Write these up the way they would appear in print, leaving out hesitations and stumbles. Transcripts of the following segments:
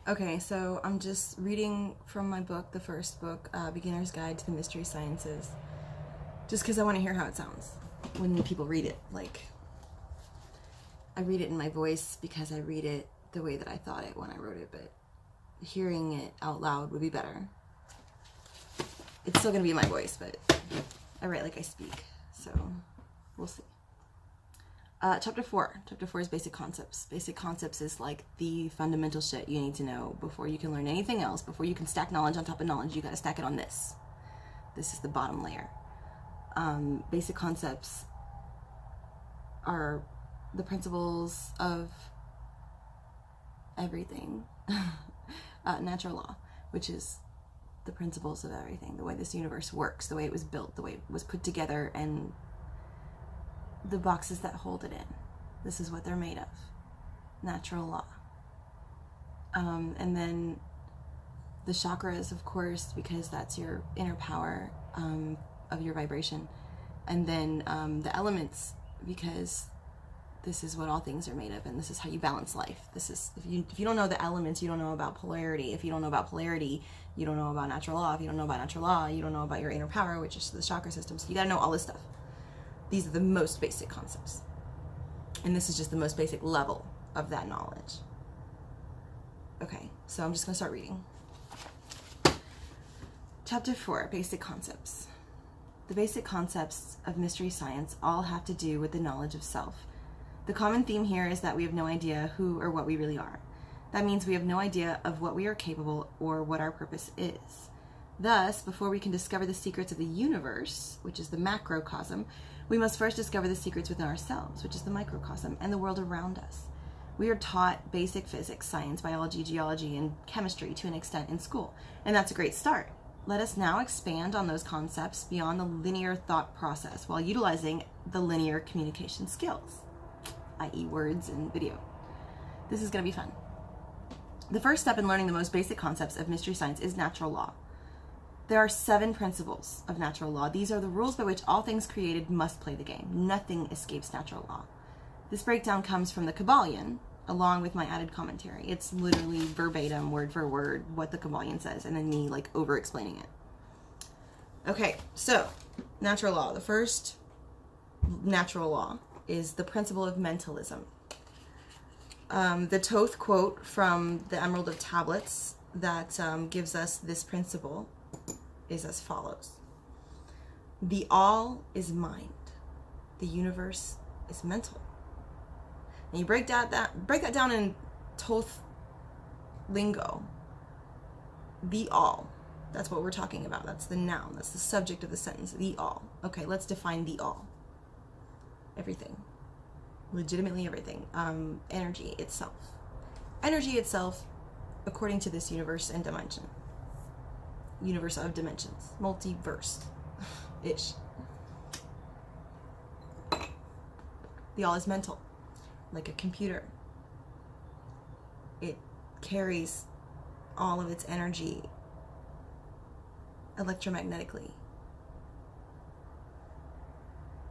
Okay, so I'm just reading from my book, the first book, Beginner's Guide to the Mystery Sciences, just because I want to hear how it sounds when people read it. Like, I read it in my voice because I read it the way that I thought it when I wrote it, but hearing it out loud would be better. It's still going to be my voice, but I write like I speak, so we'll see. Chapter 4. Chapter 4 is basic concepts. Basic concepts is like the fundamental shit you need to know before you can learn anything else. Before you can stack knowledge on top of knowledge, you got to stack it on this. This is the bottom layer. Basic concepts are the principles of everything. Natural law, which is the principles of everything, the way this universe works, the way it was built, the way it was put together, and the boxes that hold it in. This is what they're made of. Natural law. And then the chakras, of course, because that's your inner power of your vibration. And then the elements, because this is what all things are made of, and this is how you balance life. This is, if you don't know the elements, you don't know about polarity. If you don't know about polarity, you don't know about natural law. If you don't know about natural law, you don't know about your inner power, which is the chakra system. So you gotta know all this stuff. These are the most basic concepts. And this is just the most basic level of that knowledge. Okay, so I'm just gonna start reading. Chapter 4, basic concepts. The basic concepts of mystery science all have to do with the knowledge of self. The common theme here is that we have no idea who or what we really are. That means we have no idea of what we are capable or what our purpose is. Thus, before we can discover the secrets of the universe, which is the macrocosm, we must first discover the secrets within ourselves, which is the microcosm, and the world around us. We are taught basic physics, science, biology, geology, and chemistry to an extent in school, and that's a great start. Let us now expand on those concepts beyond the linear thought process while utilizing the linear communication skills, i.e. words and video. This is going to be fun. The first step in learning the most basic concepts of mystery science is natural law. There are 7 principles of natural law. These are the rules by which all things created must play the game. Nothing escapes natural law. This breakdown comes from the Kybalion, along with my added commentary. It's literally verbatim, word for word, what the Kybalion says, and then me like over-explaining it. Okay, so natural law. The first natural law is the principle of mentalism. The Thoth quote from the Emerald of Tablets that gives us this principle is as follows. The all is mind. The universe is mental. And you break that down in Thoth lingo. The all. That's what we're talking about. That's the noun. That's the subject of the sentence. The all. Okay, let's define the all. Everything. Legitimately everything. Energy itself. Energy itself, according to this universe and dimension. Universe of dimensions. Multiverse-ish. The all is mental. Like a computer. It carries all of its energy electromagnetically.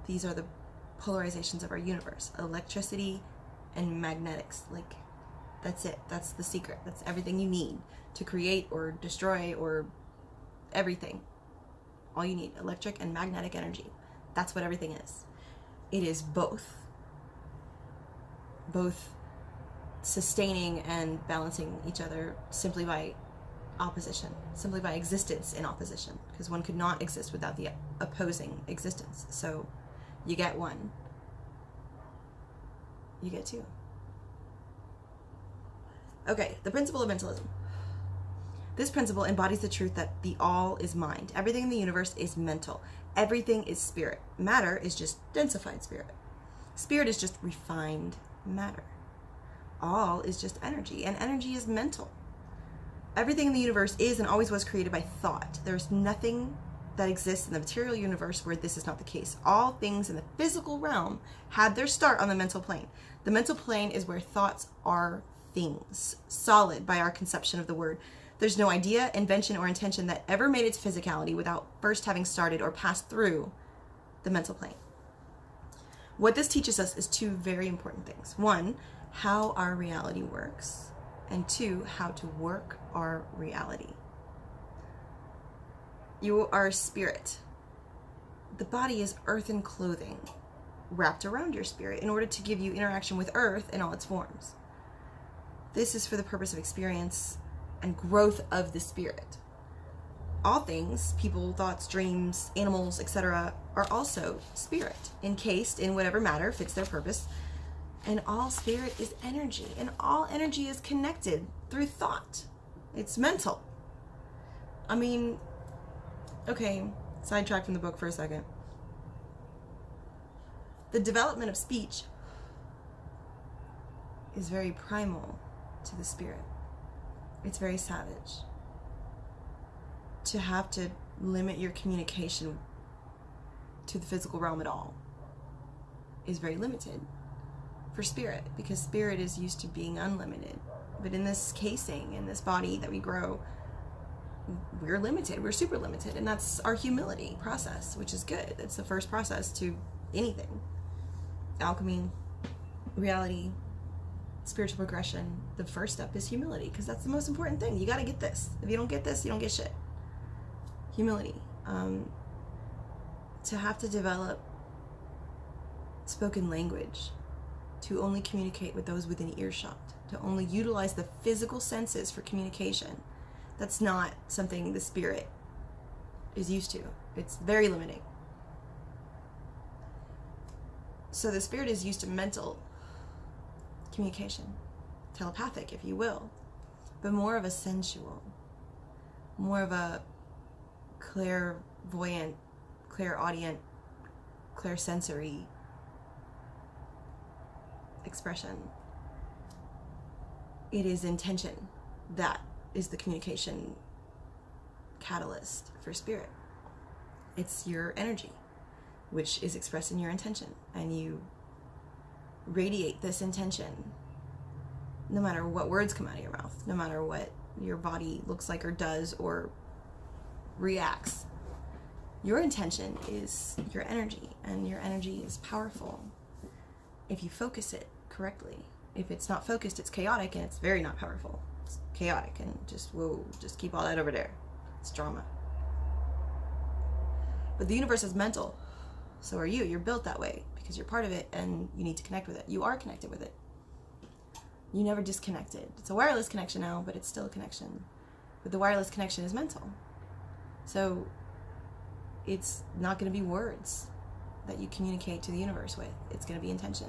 These are the polarizations of our universe. Electricity and magnetics. Like, that's it. That's the secret. That's everything you need to create or destroy or everything. All you need. Electric and magnetic energy. That's what everything is. It is both sustaining and balancing each other simply by opposition, simply by existence in opposition, because one could not exist without the opposing existence. So you get one, you get two. Okay, the principle of mentalism. This principle embodies the truth that the all is mind. Everything in the universe is mental. Everything is spirit. Matter is just densified spirit. Spirit is just refined matter. All is just energy, and energy is mental. Everything in the universe is and always was created by thought. There's nothing that exists in the material universe where this is not the case. All things in the physical realm had their start on the mental plane. The mental plane is where thoughts are things, solid by our conception of the word. There's no idea, invention, or intention that ever made its physicality without first having started or passed through the mental plane. What this teaches us is 2 very important things. 1, how our reality works. and 2, how to work our reality. You are a spirit. The body is earthen clothing wrapped around your spirit in order to give you interaction with earth in all its forms. This is for the purpose of experience and growth of the spirit. All things, people, thoughts, dreams, animals, etc., are also spirit, encased in whatever matter fits their purpose. And all spirit is energy, and all energy is connected through thought. It's mental. I mean, okay, sidetrack from the book for a second. The development of speech is very primal to the spirit. It's very savage. To have to limit your communication to the physical realm at all is very limited for spirit, because spirit is used to being unlimited. But in this casing, in this body that we grow, we're limited. We're super limited. And that's our humility process, which is good. It's the first process to anything. Alchemy, reality, spiritual progression. The first step is humility, because that's the most important thing. You got to get this. If you don't get this, you don't get shit. Humility. To have to develop spoken language, to only communicate with those within earshot, to only utilize the physical senses for communication. That's not something the spirit is used to. It's very limiting. So the spirit is used to mental communication, telepathic, if you will, but more of a sensual, more of a clairvoyant, clairaudient, clairsensory expression. It is intention that is the communication catalyst for spirit. It's your energy, which is expressed in your intention, and you radiate this intention no matter what words come out of your mouth, no matter what your body looks like or does or reacts. Your intention is your energy, and your energy is powerful if you focus it correctly. If it's not focused, it's chaotic, and it's very not powerful. It's chaotic, and just keep all that over there. It's drama. But the universe is mental. So are you. You're built that way because you're part of it, and you need to connect with it. You are connected with it. You never disconnected. It's a wireless connection now, but it's still a connection. But the wireless connection is mental. So it's not going to be words that you communicate to the universe with. It's going to be intention.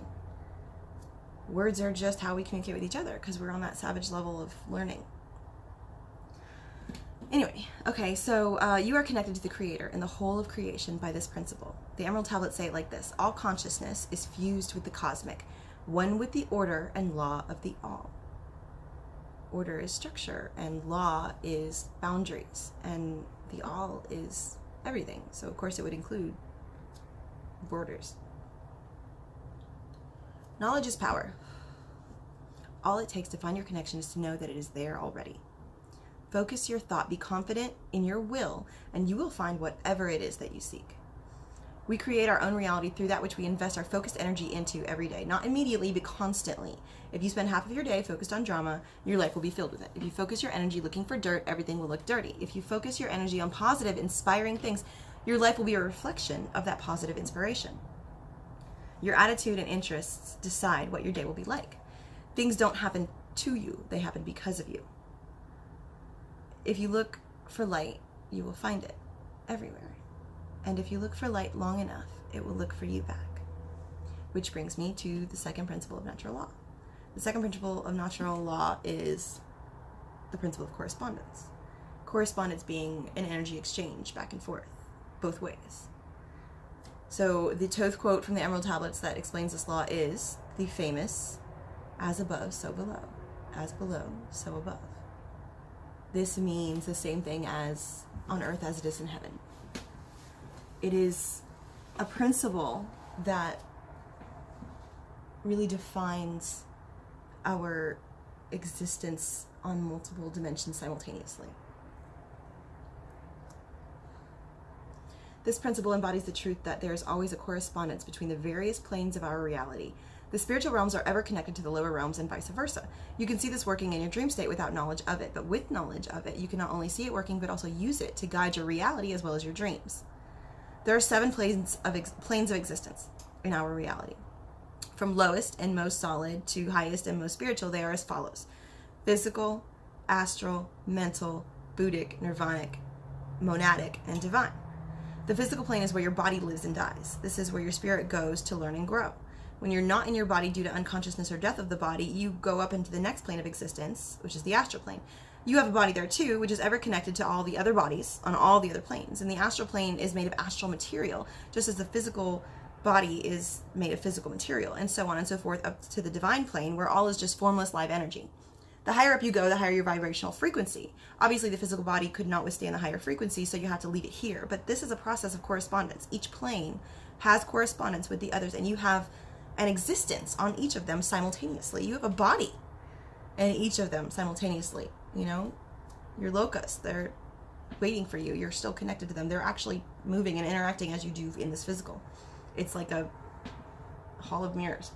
Words are just how we communicate with each other, because we're on that savage level of learning. Anyway, okay, so you are connected to the Creator and the whole of creation by this principle. The Emerald Tablets say it like this: all consciousness is fused with the cosmic, one with the order and law of the all. Order is structure, and law is boundaries, and the all is everything. So of course it would include borders. Knowledge is power. All it takes to find your connection is to know that it is there already. Focus your thought, be confident in your will, and you will find whatever it is that you seek. We create our own reality through that which we invest our focused energy into every day. Not immediately, but constantly. If you spend half of your day focused on drama, your life will be filled with it. If you focus your energy looking for dirt, everything will look dirty. If you focus your energy on positive, inspiring things, your life will be a reflection of that positive inspiration. Your attitude and interests decide what your day will be like. Things don't happen to you, they happen because of you. If you look for light, you will find it everywhere. And if you look for light long enough, it will look for you back. Which brings me to the second principle of natural law. The second principle of natural law is the principle of correspondence. Correspondence being an energy exchange back and forth, both ways. So the Thoth quote from the Emerald Tablets that explains this law is the famous, as above, so below. As below, so above. This means the same thing as on earth as it is in heaven. It is a principle that really defines our existence on multiple dimensions simultaneously. This principle embodies the truth that there is always a correspondence between the various planes of our reality. The spiritual realms are ever connected to the lower realms and vice versa. You can see this working in your dream state without knowledge of it, but with knowledge of it, you can not only see it working, but also use it to guide your reality as well as your dreams. There are 7 planes of existence in our reality. From lowest and most solid to highest and most spiritual, they are as follows: physical, astral, mental, Buddhic, nirvanic, monadic, and divine. The physical plane is where your body lives and dies. This is where your spirit goes to learn and grow. When you're not in your body due to unconsciousness or death of the body, you go up into the next plane of existence, which is the astral plane. You have a body there too, which is ever connected to all the other bodies on all the other planes. And the astral plane is made of astral material, just as the physical body is made of physical material, and so on and so forth, up to the divine plane, where all is just formless live energy. The higher up you go, the higher your vibrational frequency. Obviously, the physical body could not withstand the higher frequency, so you have to leave it here. But this is a process of correspondence. Each plane has correspondence with the others, and you have an existence on each of them simultaneously. You have a body in each of them simultaneously. You know, your locus, they're waiting for you. You're still connected to them. They're actually moving and interacting as you do in this physical. It's like a hall of mirrors.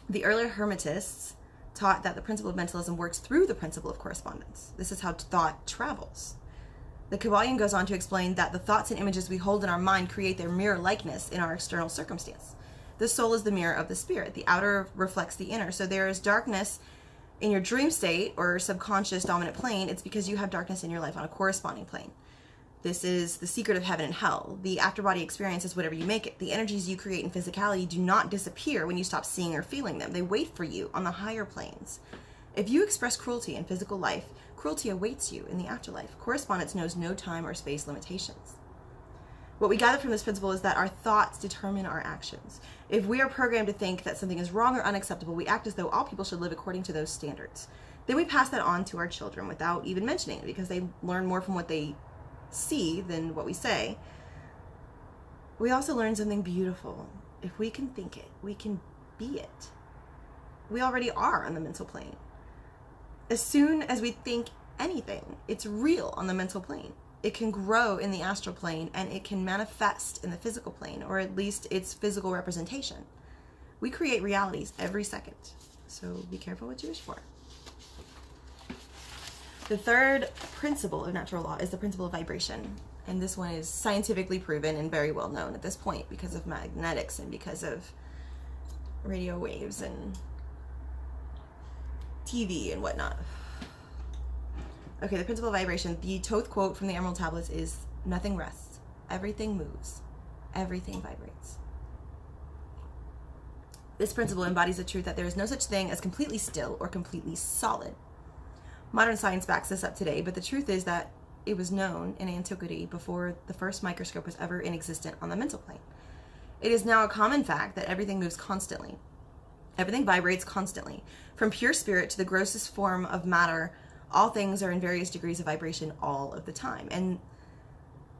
The earlier Hermetists taught that the principle of mentalism works through the principle of correspondence. This is how thought travels. The Kabbalion goes on to explain that the thoughts and images we hold in our mind create their mirror likeness in our external circumstance. The soul is the mirror of the spirit. The outer reflects the inner. So there is darkness in your dream state or subconscious dominant plane. It's because you have darkness in your life on a corresponding plane. This is the secret of heaven and hell. The after-body experience is whatever you make it. The energies you create in physicality do not disappear when you stop seeing or feeling them. They wait for you on the higher planes. If you express cruelty in physical life, cruelty awaits you in the afterlife. Correspondence knows no time or space limitations. What we gather from this principle is that our thoughts determine our actions. If we are programmed to think that something is wrong or unacceptable, we act as though all people should live according to those standards. Then we pass that on to our children without even mentioning it, because they learn more from what they see than what we say. We also learn something beautiful. If we can think it, we can be it. We already are on the mental plane. As soon as we think anything, it's real on the mental plane. It can grow in the astral plane, and it can manifest in the physical plane, or at least its physical representation. We create realities every second, so be careful what you wish for. The third principle of natural law is the principle of vibration, and this one is scientifically proven and very well known at this point because of magnetics and because of radio waves and TV and whatnot. Okay, the principle of vibration. The Thoth quote from the Emerald Tablets is, "Nothing rests. Everything moves. Everything vibrates." This principle embodies the truth that there is no such thing as completely still or completely solid. Modern science backs this up today, but the truth is that it was known in antiquity before the first microscope was ever in existence on the mental plane. It is now a common fact that everything moves constantly. Everything vibrates constantly. From pure spirit to the grossest form of matter, all things are in various degrees of vibration all of the time. And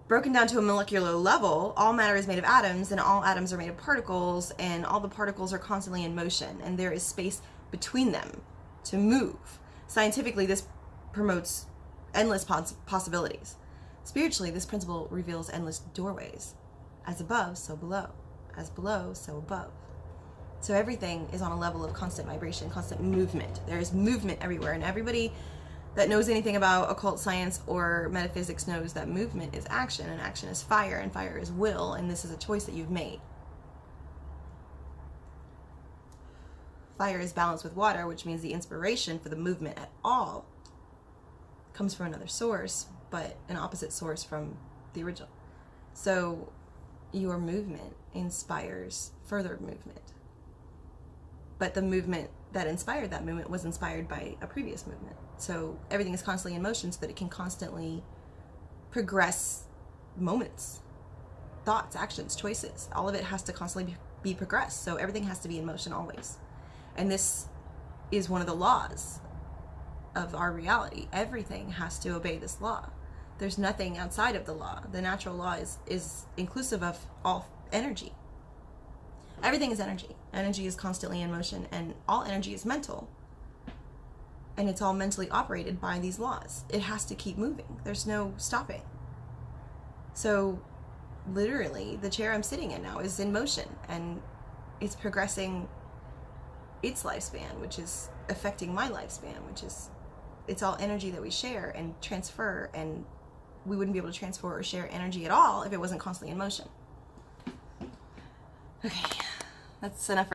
broken down to a molecular level, all matter is made of atoms, and all atoms are made of particles, and all the particles are constantly in motion, and there is space between them to move. Scientifically, this promotes endless possibilities. Spiritually, this principle reveals endless doorways. As above, so below. As below, so above. So everything is on a level of constant vibration, constant movement. There is movement everywhere, and everybody that knows anything about occult science or metaphysics knows that movement is action, and action is fire, and fire is will, and this is a choice that you've made. Fire is balanced with water, which means the inspiration for the movement at all comes from another source, but an opposite source from the original. So your movement inspires further movement. But the movement that inspired that movement was inspired by a previous movement. So everything is constantly in motion so that it can constantly progress moments, thoughts, actions, choices. All of it has to constantly be progressed. So everything has to be in motion always. And this is one of the laws of our reality. Everything has to obey this law. There's nothing outside of the law. The natural law is inclusive of all energy. Everything is energy. Energy is constantly in motion, and all energy is mental. And it's all mentally operated by these laws. It has to keep moving. There's no stopping. So literally, the chair I'm sitting in now is in motion, and it's progressing its lifespan, which is affecting my lifespan, which is, it's all energy that we share and transfer, and we wouldn't be able to transfer or share energy at all if it wasn't constantly in motion. Okay, that's enough.